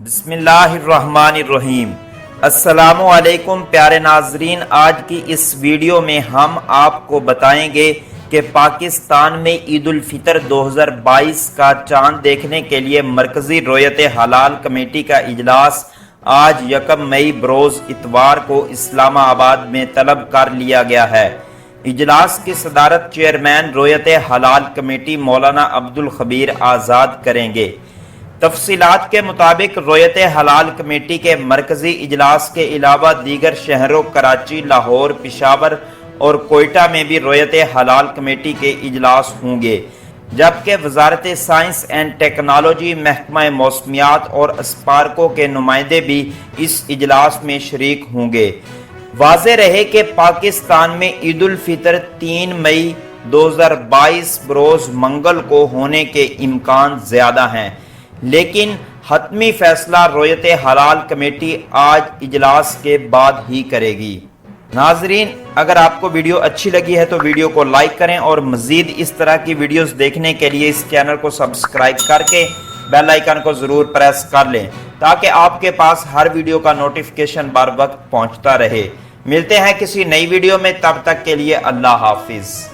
بسم اللہ الرحمن الرحیم۔ السلام علیکم پیارے ناظرین، آج کی اس ویڈیو میں ہم آپ کو بتائیں گے کہ پاکستان میں عید الفطر 2022 کا چاند دیکھنے کے لیے مرکزی رویت حلال کمیٹی کا اجلاس آج 1 مئی بروز اتوار کو اسلام آباد میں طلب کر لیا گیا ہے۔ اجلاس کی صدارت چیئرمین رویت حلال کمیٹی مولانا عبدالخبیر آزاد کریں گے۔ تفصیلات کے مطابق رویت حلال کمیٹی کے مرکزی اجلاس کے علاوہ دیگر شہروں کراچی، لاہور، پشاور اور کوئٹہ میں بھی رویت حلال کمیٹی کے اجلاس ہوں گے، جبکہ وزارت سائنس اینڈ ٹیکنالوجی، محکمہ موسمیات اور اسپارکو کے نمائندے بھی اس اجلاس میں شریک ہوں گے۔ واضح رہے کہ پاکستان میں عید الفطر 3 مئی 2022 بروز منگل کو ہونے کے امکان زیادہ ہیں، لیکن حتمی فیصلہ رویت حلال کمیٹی آج اجلاس کے بعد ہی کرے گی۔ ناظرین، اگر آپ کو ویڈیو اچھی لگی ہے تو ویڈیو کو لائک کریں اور مزید اس طرح کی ویڈیوز دیکھنے کے لیے اس چینل کو سبسکرائب کر کے بیل آئیکن کو ضرور پریس کر لیں تاکہ آپ کے پاس ہر ویڈیو کا نوٹیفیکیشن بر وقت پہنچتا رہے۔ ملتے ہیں کسی نئی ویڈیو میں، تب تک کے لیے اللہ حافظ۔